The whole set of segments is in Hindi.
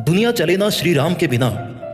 दुनिया चले ना श्री राम के बिना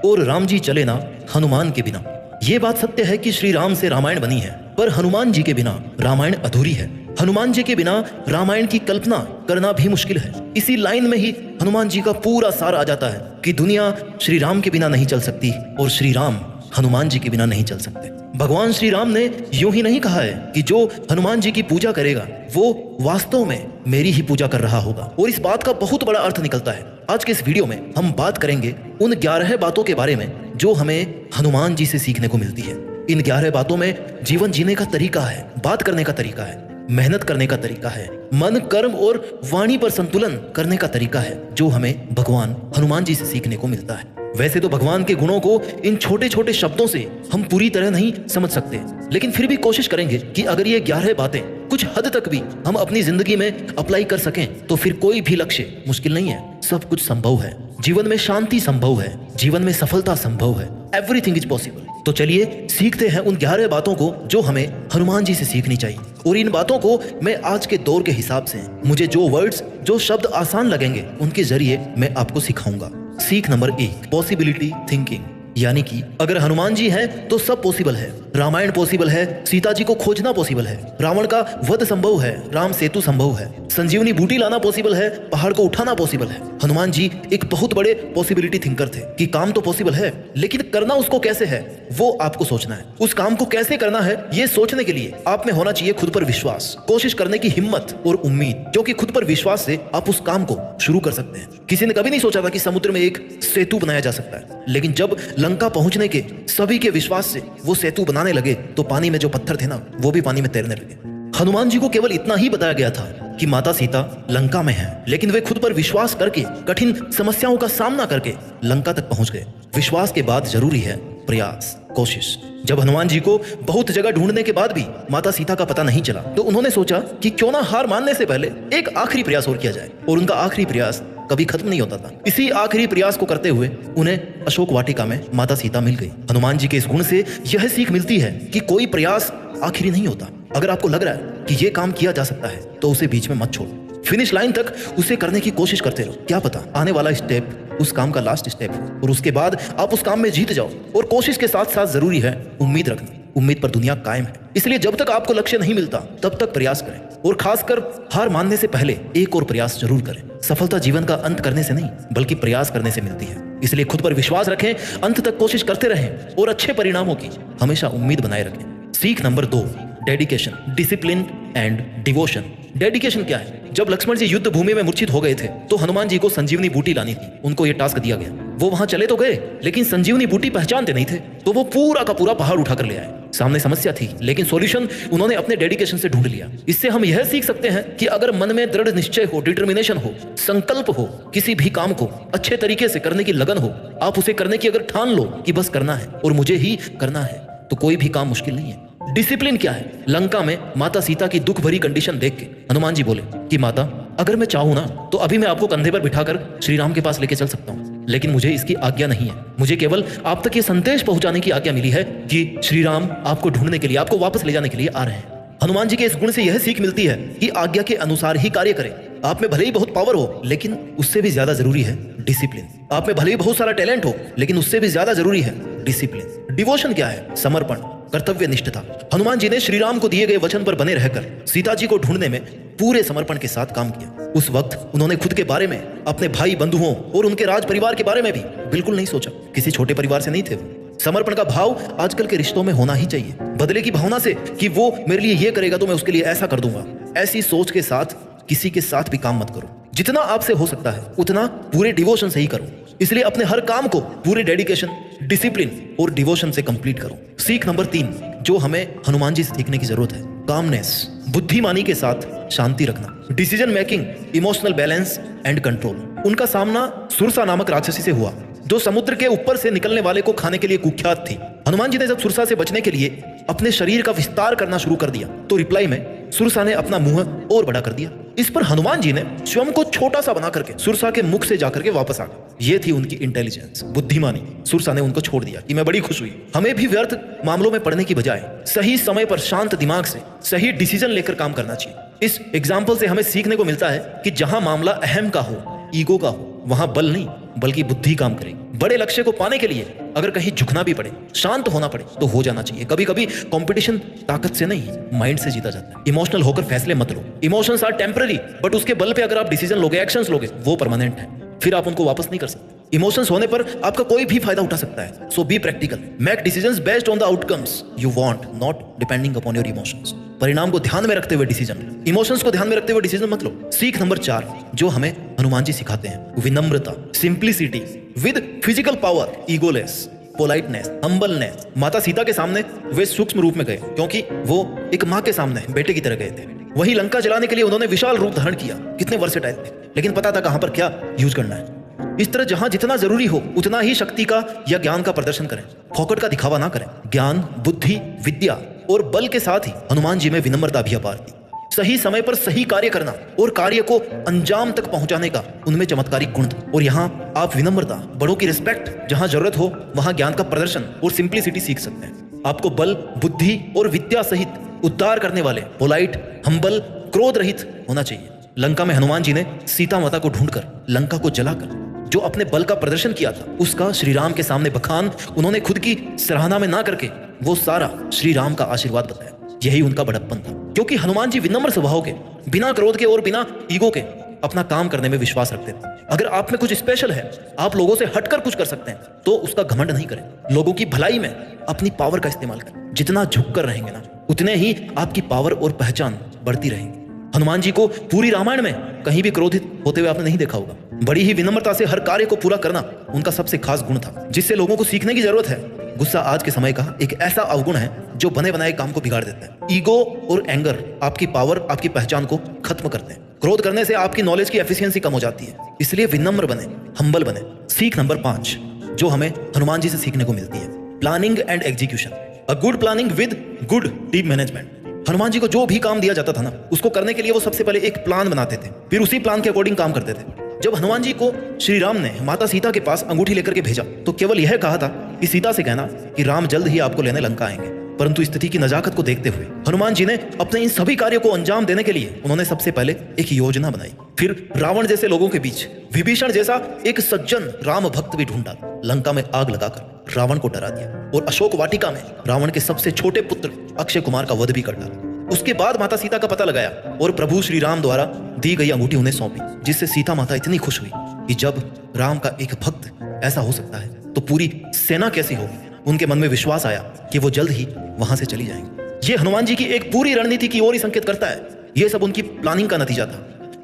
और राम जी चले ना हनुमान के बिना। ये बात सत्य है कि श्री राम से रामायण बनी है, पर हनुमान जी के बिना रामायण अधूरी है। हनुमान जी के बिना रामायण की कल्पना करना भी मुश्किल है। इसी लाइन में ही हनुमान जी का पूरा सार आ जाता है कि दुनिया श्री राम के बिना नहीं चल सकती और श्री राम हनुमान जी के बिना नहीं चल सकते। भगवान श्री राम ने यूं ही नहीं कहा है कि जो हनुमान जी की पूजा करेगा वो वास्तव में मेरी ही पूजा कर रहा होगा, और इस बात का बहुत बड़ा अर्थ निकलता है। आज के इस वीडियो में हम बात करेंगे उन 11 बातों के बारे में जो हमें हनुमान जी से सीखने को मिलती है। इन 11 बातों में जीवन जीने का तरीका है, बात करने का तरीका है, मेहनत करने का तरीका है, मन, कर्म और वाणी पर संतुलन करने का तरीका है, जो हमें भगवान हनुमान जी से सीखने को मिलता है। वैसे तो भगवान के गुणों को इन छोटे छोटे शब्दों से हम पूरी तरह नहीं समझ सकते, लेकिन फिर भी कोशिश करेंगे कि अगर ये 11 बातें कुछ हद तक भी हम अपनी जिंदगी में अप्लाई कर सकें तो फिर कोई भी लक्ष्य मुश्किल नहीं है। सब कुछ संभव है। जीवन में शांति संभव है, जीवन में सफलता संभव है। Everything is possible. तो चलिए सीखते हैं उन 11 बातों को जो हमें हनुमान जी से सीखनी चाहिए। और इन बातों को मैं आज के दौर के हिसाब से मुझे जो वर्ड्स, जो शब्द आसान लगेंगे उनके जरिए मैं आपको सिखाऊंगा। सीख नंबर 1, पॉसिबिलिटी थिंकिंग। यानी कि अगर हनुमान जी हैं तो सब पॉसिबल है। रामायण पॉसिबल है, सीता जी को खोजना पॉसिबल है, रावण का वध संभव है, राम सेतु संभव है, संजीवनी बूटी लाना पॉसिबल है, पहाड़ को उठाना पॉसिबल है। हनुमान जी एक बहुत बड़े पॉसिबिलिटी थिंकर थे कि काम तो पॉसिबल है, लेकिन करना उसको कैसे है वो आपको सोचना है। उस काम को कैसे करना है ये सोचने के लिए आप में होना चाहिए खुद पर विश्वास, कोशिश करने की हिम्मत और उम्मीद, जो कि खुद पर विश्वास से आप उस काम को शुरू कर सकते हैं। किसी ने कभी नहीं सोचा था कि समुद्र में एक सेतु बनाया जा सकता है, लेकिन जब लंका पहुंचने के सभी के विश्वास से वो सेतु बनाने लगे तो पानी में जो पत्थर थे ना वो भी पानी में तैरने लगे। हनुमान जी को केवल इतना ही बताया गया था कि माता सीता लंका में है, लेकिन वे खुद पर विश्वास करके कठिन समस्याओं का सामना करके लंका तक पहुंच गए। विश्वास के बाद जरूरी है प्रयास, कोशिश। जब हनुमान जी को बहुत जगह ढूंढने के बाद भी माता सीता का पता नहीं चला तो उन्होंने सोचा कि क्यों ना हार मानने से पहले एक आखिरी प्रयास और किया जाए, और उनका आखिरी प्रयास कभी खत्म नहीं होता था। इसी आखिरी प्रयास को करते हुए उन्हें अशोक वाटिका में माता सीता मिल गई। हनुमान जी के इस गुण से यह सीख मिलती है कि कोई प्रयास आखिरी नहीं होता। अगर आपको लग रहा है कि ये काम किया जा सकता है तो उसे बीच में मत छोड़ो, फिनिश लाइन तक उसे करने की कोशिश करते रहो। क्या पता आने वाला स्टेप उस काम का लास्ट स्टेप हो और उसके बाद आप उस काम में जीत जाओ। और कोशिश के साथ साथ जरूरी है उम्मीद रखना। उम्मीद पर दुनिया कायम है, इसलिए जब तक आपको लक्ष्य नहीं मिलता तब तक प्रयास करें, और खासकर हार मानने से पहले एक और प्रयास जरूर करें। सफलता जीवन का अंत करने से नहीं बल्कि प्रयास करने से मिलती है। इसलिए खुद पर विश्वास रखें, अंत तक कोशिश करते रहें और अच्छे परिणामों की हमेशा उम्मीद बनाए रखें। सीख number 2, dedication, discipline and devotion. Dedication क्या है? जब लक्ष्मण जी युद्ध भूमि में मूर्छित हो गए थे तो हनुमान जी को संजीवनी बूटी लानी थी। उनको यह टास्क दिया गया। वो वहां चले तो गए, लेकिन संजीवनी बूटी पहचानते नहीं थे, तो वो पूरा का पूरा पहाड़ उठाकर ले आए। सामने समस्या थी, लेकिन सॉल्यूशन उन्होंने अपने डेडिकेशन से ढूंढ लिया। इससे हम यह सीख सकते हैं कि अगर मन में दृढ़ निश्चय हो, डिटर्मिनेशन हो, संकल्प हो, किसी भी काम को अच्छे तरीके से करने की लगन हो, आप उसे करने की अगर ठान लो कि बस करना है और मुझे ही करना है, तो कोई भी काम मुश्किल नहीं है। डिसिप्लिन क्या है? लंका में माता सीता की दुख भरी कंडीशन देख के हनुमान जी बोले कि माता, अगर मैं चाहूं ना तो अभी मैं आपको कंधे पर बिठाकर श्री राम के पास लेके चल सकता हूं, लेकिन मुझे इसकी आज्ञा नहीं है। मुझे केवल आप तक ये संदेश पहुंचाने की आज्ञा मिली है कि श्री राम आपको ढूंढने के लिए, आपको वापस ले जाने के लिए आ रहे हैं। हनुमान जी के इस गुण से यह सीख मिलती है कि आज्ञा के अनुसार ही कार्य करें। आप में भले ही बहुत पावर हो, लेकिन उससे भी ज्यादा जरूरी है डिसिप्लिन। आप में भले ही बहुत सारा टैलेंट हो, लेकिन उससे भी ज्यादा जरूरी है डिसिप्लिन। डिवोशन क्या है? समर्पण, कर्तव्य निष्ठता। हनुमान जी ने श्री राम को दिए गए वचन पर बने रहकर सीता जी को ढूंढने में पूरे समर्पण के साथ काम किया। उस वक्त उन्होंने खुद के बारे में, अपने भाई बंधुओं और उनके राज परिवार के बारे में भी बिल्कुल नहीं सोचा। किसी छोटे परिवार से नहीं थे वो। समर्पण का भाव आजकल के रिश्तों में होना ही चाहिए। बदले की भावना से कि वो मेरे लिए ये करेगा तो मैं उसके लिए ऐसा कर दूंगा, ऐसी सोच के साथ किसी के साथ भी काम मत करो। जितना आपसे हो सकता है उतना पूरे डिवोशन से ही करो। इसलिए अपने हर काम को पूरे डेडिकेशन, डिसिप्लिन और डिवोशन से कंप्लीट करो। सीख नंबर 3 जो हमें हनुमान जी से सीखने की जरूरत है, कामनेस, बुद्धिमानी के साथ शांति रखना, decision making, emotional balance and control. उनका सामना सुरसा नामक राक्षसी से हुआ जो समुद्र के ऊपर से निकलने वाले को खाने के लिए कुख्यात थी। हनुमान जी ने जब सुरसा से बचने के लिए अपने शरीर का विस्तार करना शुरू कर दिया तो रिप्लाई में सुरसा ने अपना मुंह और बड़ा कर दिया। इस पर हनुमान जी ने स्वयं को छोटा सा बना करके सुरसा के मुख से जाकर के वापस आ गए। ये थी उनकी इंटेलिजेंस, बुद्धिमानी। सुरसा ने उनको छोड़ दिया कि मैं बड़ी खुश हुई। हमें भी व्यर्थ मामलों में पड़ने की बजाय सही समय पर शांत दिमाग से सही डिसीजन लेकर काम करना चाहिए। इस एग्जाम्पल से हमें सीखने को मिलता है कि जहां मामला अहम का हो, ईगो का हो, वहां बल नहीं बल्कि बुद्धि काम करेगी। बड़े लक्ष्य को पाने के लिए अगर कहीं झुकना भी पड़े, शांत होना पड़े, तो हो जाना चाहिए। कभी कभी कंपटीशन ताकत से नहीं, माइंड से जीता जाता है। इमोशनल होकर फैसले मत लो। इमोशंस आर टेम्पररी, बट उसके बल पे अगर आप डिसीजन लोगे, एक्शंस लोगे, वो परमानेंट है, फिर आप उनको वापस नहीं कर सकते। इमोशंस होने पर आपका कोई भी फायदा उठा सकता है। So be practical, make decisions based on the outcomes you want, not depending upon your emotions. परिणाम को ध्यान में रखते हुए डिसीजन, इमोशंस को ध्यान में रखते हुए डिसीजन मत लो। सीख नंबर 4 जो हमें हनुमान जी सिखाते हैं, विनम्रता, simplicity with physical power, egoless, politeness, humbleness. माता सीता के सामने वे सूक्ष्म रूप में गए क्योंकि वो एक माँ के सामने बेटे की तरह गए थे। वही लंका जलाने के लिए उन्होंने विशाल रूप धारण किया। कितने वर्सेटाइल थे, लेकिन पता था कहां पर क्या यूज करना है। इस तरह जहां जितना जरूरी हो उतना ही शक्ति का या ज्ञान का प्रदर्शन करें, फोकट का दिखावा ना करें। ज्ञान, बुद्धि, विद्या और बल के साथ ही हनुमान जी में विनम्रता भी अपार थी। सही समय पर सही कार्य करना और कार्य को अंजाम तक पहुंचाने का उनमें चमत्कारिक गुण था। और यहाँ आप विनम्रता, बड़ों की रिस्पेक्ट, जहां जरूरत हो वहां ज्ञान का प्रदर्शन और सिंप्लिसिटी सीख सकते हैं। आपको बल, बुद्धि और विद्या सहित उद्धार करने वाले, पोलाइट, हम्बल, क्रोध रहित होना चाहिए। लंका में हनुमान जी ने सीता माता को ढूंढकर, लंका को जलाकर जो अपने बल का प्रदर्शन किया था, उसका श्री राम के सामने बखान उन्होंने खुद की सराहना में ना करके वो सारा श्री राम का आशीर्वाद बताया। यही उनका बड़प्पन था, क्योंकि हनुमान जी विनम्र स्वभाव के, बिना क्रोध के और बिना ईगो के अपना काम करने में विश्वास रखते थे। अगर आप में कुछ स्पेशल है, आप लोगों से हटकर कुछ कर सकते हैं, तो उसका घमंड नहीं करें। लोगों की भलाई में अपनी पावर का इस्तेमाल करें। जितना झुक कर रहेंगे ना, उतने ही आपकी पावर और पहचान बढ़ती रहेगी। हनुमान जी को पूरी रामायण में कहीं भी क्रोधित होते हुए आपने नहीं देखा होगा। बड़ी ही विनम्रता से हर कार्य को पूरा करना उनका सबसे खास गुण था, जिससे लोगों को सीखने की जरूरत है। गुस्सा आज के समय का एक ऐसा अवगुण है जो बने बनाए काम को बिगाड़ देता है। ईगो और एंगर आपकी पावर, आपकी पहचान को खत्म करते हैं। क्रोध करने से आपकी नॉलेज की एफिशिएंसी कम हो जाती है। इसलिए विनम्र बने, हम्बल बने। सीख नंबर 5 जो हमें हनुमान जी से सीखने को मिलती है, planning and execution. A good planning with good team management. Hanuman ji को जो भी काम दिया जाता था ना, उसको करने के लिए वो सबसे पहले एक प्लान बनाते थे, फिर उसी प्लान के अकॉर्डिंग काम करते थे। जब हनुमान जी को श्री राम ने माता सीता के पास अंगूठी लेकर के भेजा, तो केवल यह कहा था कि सीता से कहना कि राम जल्द ही आपको लेने लंका आएंगे। परंतु स्थिति की नजाकत को देखते हुए हनुमान जी ने अपने इन सभी कार्यों को अंजाम देने के लिए उन्होंने सबसे पहले एक योजना बनाई। फिर रावण जैसे लोगों के बीच विभीषण जैसा एक सज्जन राम भक्त भी ढूंढा, लंका में आग लगाकर रावण को डरा दिया और अशोक वाटिका में रावण के सबसे छोटे पुत्र अक्षय कुमार का वध भी कर डाला। उसके बाद माता सीता का पता लगाया और प्रभु श्री राम द्वारा दी गई अंगूठी उन्हें सौंपी, जिससे सीता माता इतनी खुश हुई कि जब राम का एक भक्त ऐसा हो सकता है तो पूरी सेना कैसी होगी। उनके मन में विश्वास आया कि वो जल्द ही वहां से चली जाएंगी। ये हनुमान जी की एक पूरी रणनीति की ओर ही संकेत करता है। ये सब उनकी प्लानिंग का नतीजा था।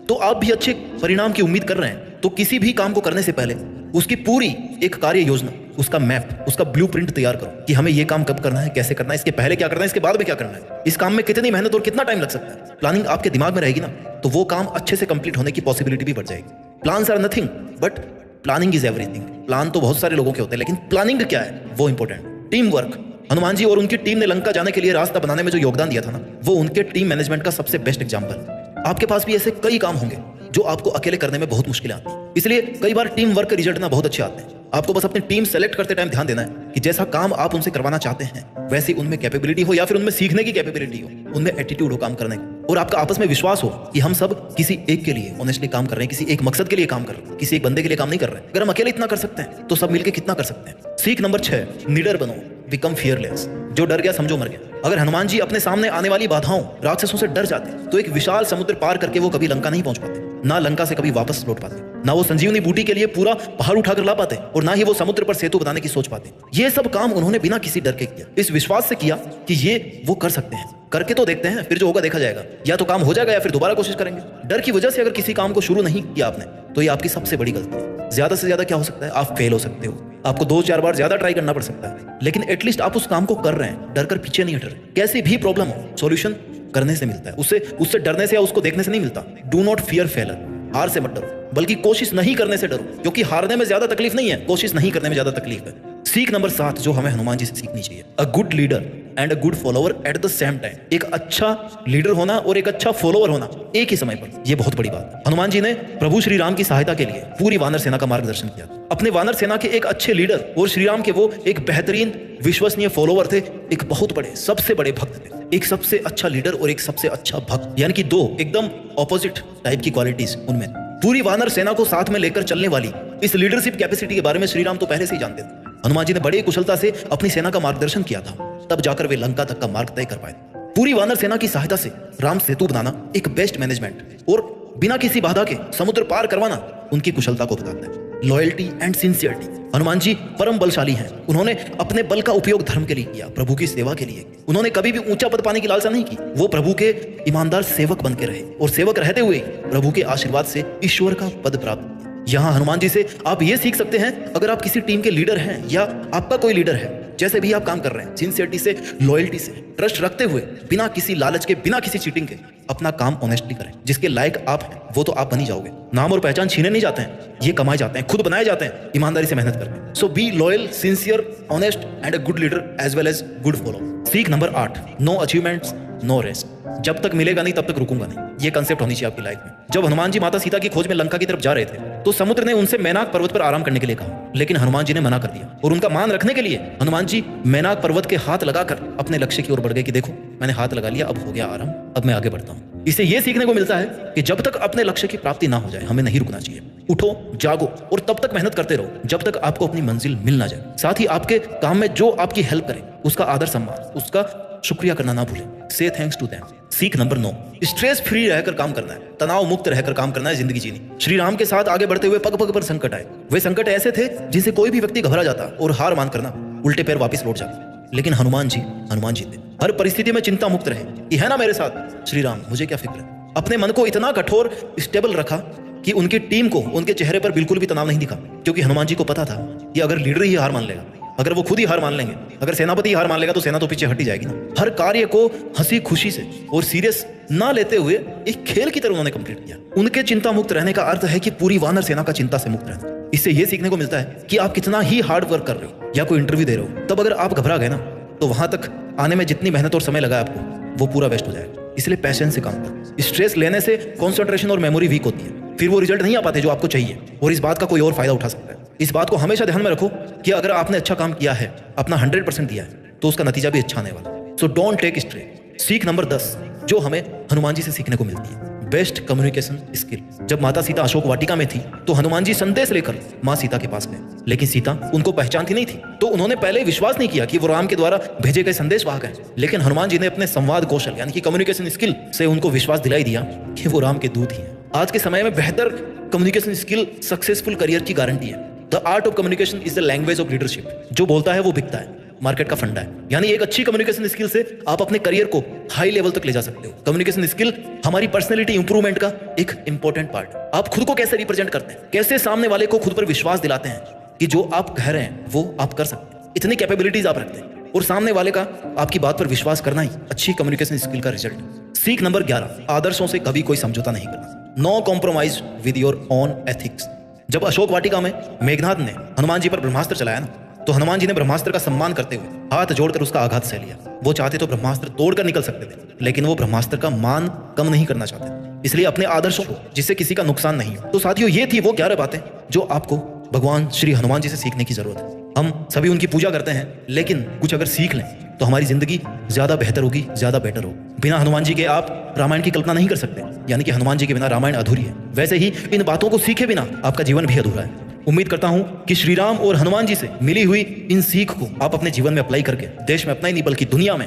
तो आप भी अच्छे परिणाम की उम्मीद कर रहे हैं, तो किसी भी काम को करने से पहले उसकी पूरी एक कार्य योजना, उसका मैप, उसका ब्लूप्रिंट तैयार करो कि हमें ये काम कब करना है, कैसे करना है, इसके पहले क्या करना है, इसके बाद में क्या करना है, इस काम में कितनी मेहनत और कितना टाइम लग सकता है। प्लानिंग आपके दिमाग में रहेगी ना, तो वो काम अच्छे से कंप्लीट होने की पॉसिबिलिटी भी बढ़ जाएगी। Plans are nothing but planning is everything. Plan तो बहुत सारे लोगों के होते हैं, लेकिन प्लानिंग क्या है वो important. Team work. Hanuman ji और उनकी टीम ने लंका जाने के लिए रास्ता बनाने में जो योगदान दिया था ना, वो उनके टीम मैनेजमेंट का सबसे बेस्ट एग्जाम्पल। आपके पास भी ऐसे कई काम होंगे जो आपको अकेले करने में बहुत मुश्किल आती है, इसलिए कई बार टीम वर्क के रिजल्ट ना बहुत अच्छे आते हैं। आपको बस अपनी टीम सेलेक्ट करते टाइम ध्यान देना है कि जैसा काम आप उनसे करवाना चाहते हैं वैसी उनमें कैपेबिलिटी हो या फिर उनमें सीखने की कैपेबिलिटी हो, उनमें एटीट्यूड हो काम करने का, और आपका आपस में विश्वास हो कि हम सब किसी एक के लिए ऑनेस्टली काम कर रहे हैं, किसी एक मकसद के लिए काम कर रहे हैं, किसी एक बंदे के लिए काम नहीं कर रहे हैं। अगर हम अकेले इतना कर सकते हैं तो सब मिलकर कितना कर सकते हैं। सीख नंबर 6 निडर बनो, बिकम फियरलेस। जो डर गया समझो मर गया। अगर हनुमान जी अपने सामने आने वाली बाधाओं, राक्षसों से डर जाते तो एक विशाल समुद्र पार करके वो कभी लंका नहीं पहुंच पाते, ना लंका से कभी वापस लौट पाते, ना वो संजीवनी बूटी के लिए पूरा पहाड़ उठाकर ला पाते, और ना ही वो समुद्र पर सेतु बनाने की सोच पाते। ये सब काम उन्होंने बिना किसी डर के किया, इस विश्वास से किया कि ये वो कर सकते हैं। करके तो देखते हैं, फिर जो होगा देखा जाएगा। या तो काम हो जाएगा या फिर दोबारा कोशिश करेंगे। डर की वजह से अगर किसी काम को शुरू नहीं किया आपने, तो ये आपकी सबसे बड़ी गलती है। ज्यादा से ज्यादा क्या हो सकता है, आप फेल हो सकते हो, आपको 2-4 बार ज्यादा ट्राई करना पड़ सकता है, लेकिन एटलीस्ट आप उस काम को कर रहे हैं, डर कर पीछे नहीं हट रहे। कैसी भी प्रॉब्लम हो, सॉल्यूशन करने से मिलता है, उससे डरने से या उसको देखने से नहीं मिलता। Do not fear failure. हार से मत डरो, बल्कि कोशिश नहीं करने से डरो, क्योंकि हारने में ज्यादा तकलीफ नहीं है, कोशिश नहीं करने में ज्यादा तकलीफ है। सीख नंबर 7 जो हमें हनुमान जी से सीखनी चाहिए, अ good leader and a good follower at the same time. एक अच्छा लीडर होना और एक अच्छा फॉलोअर होना एक ही समय पर, यह बहुत बड़ी बात है। हनुमान जी ने प्रभु श्री राम की सहायता के लिए पूरी वानर सेना का मार्गदर्शन किया। अपने वानर सेना के एक अच्छे लीडर और श्री राम के वो एक बेहतरीन विश्वसनीय फॉलोअर थे, एक बहुत बड़े सबसे बड़े भक्त थे। एक सबसे अच्छा लीडर और एक सबसे अच्छा भक्त, यानी कि दो एकदम ऑपोजिट टाइप की क्वालिटीज उनमें। पूरी वानर सेना को साथ में लेकर चलने वाली इस लीडरशिप कैपेसिटी के बारे में श्री राम तो पहले से ही जानते थे। हनुमान जी ने बड़ी कुशलता से अपनी सेना का मार्गदर्शन किया था, तब जाकर वे लंका तक का मार्ग तय कर पाए। पूरी वानर सेना की सहायता से राम सेतु बनाना एक बेस्ट मैनेजमेंट और बिना किसी बाधा के समुद्र पार करवाना उनकी कुशलता को बताता है। Loyalty and sincerity, Hanuman ji परम बलशाली हैं। उन्होंने अपने बल का उपयोग धर्म के लिए किया, प्रभु की सेवा के लिए। उन्होंने कभी भी ऊंचा पद पाने की लालसा नहीं की। वो प्रभु के ईमानदार सेवक बन के रहे और सेवक रहते हुए प्रभु के आशीर्वाद से ईश्वर का पद प्राप्त किया। यहाँ हनुमान जी से आप ये सीख सकते हैं, अगर आप किसी टीम के लीडर हैं या आपका कोई लीडर है, जैसे भी आप काम कर रहे हैं, सिंसियरिटी से, लॉयल्टी से, ट्रस्ट रखते हुए, बिना किसी लालच के, बिना किसी चीटिंग के अपना काम ऑनेस्टली करें। जिसके लायक आप हैं वो तो आप बन ही जाओगे। नाम और पहचान छीने नहीं जाते हैं, ये कमाए जाते हैं, खुद बनाए जाते हैं ईमानदारी से मेहनत करके। So be loyal, sincere, honest and a good leader as well as good follow. सीख number 8, no achievements no rest. जब तक मिलेगा नहीं तब तक रुकूंगा नहीं, ये कंसेप्ट होनी चाहिए आपकी लाइफ में। जब हनुमान जी माता सीता की खोज में लंका की तरफ जा रहे थे तो समुद्र ने उनसे मैनाक पर्वत पर आराम करने के लिए कहा, लेकिन हनुमान जी ने मना कर दिया और उनका मान रखने के लिए हनुमान जी मैनाक पर्वत के हाथ लगाकर अपने लक्ष्य की ओर बढ़ गए कि देखो मैंने हाथ लगा लिया, अब हो गया आराम, अब मैं आगे बढ़ता हूँ। इससे यह सीखने को मिलता है कि जब तक अपने लक्ष्य की प्राप्ति ना हो जाए हमें नहीं रुकना चाहिए। उठो, जागो और तब तक मेहनत करते रहो जब तक आपको अपनी मंजिल मिल ना जाए। साथ ही आपके काम में जो आपकी हेल्प करे उसका आदर सम्मान, उसका शुक्रिया करना ना भूलें। से थैंक्स टू देम। सीख नंबर 9, स्ट्रेस फ्री रहकर काम करना है, तनाव मुक्त रहकर काम करना है, जिंदगी जीनी। श्री राम के साथ आगे बढ़ते हुए पग पग पर संकट आए। वे संकट ऐसे थे जिनसे कोई भी व्यक्ति घबरा जाता और हार मान करना उल्टे पैर वापस लौट जाता, लेकिन हनुमान जी थे। हर परिस्थिति में चिंता मुक्त रहे कि है ना मेरे साथ श्री राम, मुझे क्या फिक्र है। अपने मन को इतना कठोर स्टेबल रखा कि उनकी टीम को उनके चेहरे पर बिल्कुल भी तनाव नहीं दिखा, क्योंकि हनुमान जी को पता था कि अगर लीडर ही हार मान लेगा, अगर वो खुद ही हार मान लेंगे, अगर सेनापति हार मान लेगा तो सेना तो पीछे हटी जाएगी ना। हर कार्य को हंसी खुशी से और सीरियस ना लेते हुए एक खेल की तरह उन्होंने कंप्लीट किया। उनके चिंता मुक्त रहने का अर्थ है कि पूरी वानर सेना का चिंता से मुक्त रहना। इससे यह सीखने को मिलता है कि आप कितना ही हार्ड वर्क कर रहे हो या कोई इंटरव्यू दे रहे हो, तब अगर आप घबरा गए ना तो वहां तक आने में जितनी मेहनत और समय लगा आपको वो पूरा वेस्ट हो जाएगा। इसलिए पैशन से काम करो। स्ट्रेस लेने से कंसंट्रेशन और मेमोरी वीक होती है, फिर वो रिजल्ट नहीं आ पाते जो आपको चाहिए, और इस बात का कोई और फायदा उठा सकता है। इस बात को हमेशा ध्यान में रखो कि अगर आपने अच्छा काम किया है, अपना 100% दिया है, तो उसका नतीजा भी अच्छा आने वाला है। So don't take stress. सीख नंबर 10 जो हमें हनुमान जी से सीखने को मिलती है, बेस्ट कम्युनिकेशन स्किल। जब माता सीता अशोक वाटिका में थी तो हनुमान जी संदेश लेकर माँ सीता के पास गए, लेकिन सीता उनको पहचानती नहीं थी, तो उन्होंने पहले विश्वास नहीं किया कि वो राम के द्वारा भेजे गए संदेश वाहक हैं। लेकिन हनुमान जी ने अपने संवाद कौशल यानी कि कम्युनिकेशन स्किल से उनको विश्वास दिलाई दिया कि वो राम के दूत ही हैं। आज के समय में बेहतर कम्युनिकेशन स्किल सक्सेसफुल करियर की गारंटी है। The art of communication is the language of leadership. जो बोलता है वो बिकता है, मार्केट का फंडा है। यानी एक अच्छी कम्युनिकेशन स्किल से आप अपने करियर को हाई लेवल तक ले जा सकते हो। कम्युनिकेशन स्किल हमारी पर्सनैलिटी इंप्रूवमेंट का एक इंपॉर्टेंट पार्ट है। आप खुद को कैसे रिप्रेजेंट करते हैं, कैसे सामने वाले को खुद पर विश्वास दिलाते हैं कि जो आप कह रहे हैं वो आप कर सकते हैं, इतनी कैपेबिलिटीज आप रखते हैं, और सामने वाले का आपकी बात पर विश्वास करना ही अच्छी कम्युनिकेशन स्किल का रिजल्ट है। सीख नंबर 11, आदर्शों से कभी कोई समझौता नहीं करना। No compromise with your own ethics. जब अशोक वाटिका में मेघनाथ ने हनुमान जी पर ब्रह्मास्त्र चलाया ना, तो हनुमान जी ने ब्रह्मास्त्र का सम्मान करते हुए हाथ जोड़कर उसका आघात सह लिया। वो चाहते तो ब्रह्मास्त्र तोड़कर निकल सकते थे, लेकिन वो ब्रह्मास्त्र का मान कम नहीं करना चाहते। इसलिए अपने आदर्शों को, जिससे किसी का नुकसान नहीं हो। तो साथियों, ये थी वो 11 बातें जो आपको भगवान श्री हनुमान जी से सीखने की जरूरत है। हम सभी उनकी पूजा करते हैं, लेकिन कुछ अगर सीख लें तो हमारी जिंदगी ज्यादा बेहतर होगी, ज्यादा बेटर होगी। बिना हनुमान जी के आप रामायण की कल्पना नहीं कर सकते, यानी कि हनुमान जी के बिना रामायण अधूरी है। वैसे ही इन बातों को सीखे बिना आपका जीवन भी अधूरा है। उम्मीद करता हूं कि श्री राम और हनुमान जी से मिली हुई इन सीख को आप अपने जीवन में अप्लाई करके देश में अपना ही नहीं बल्कि दुनिया में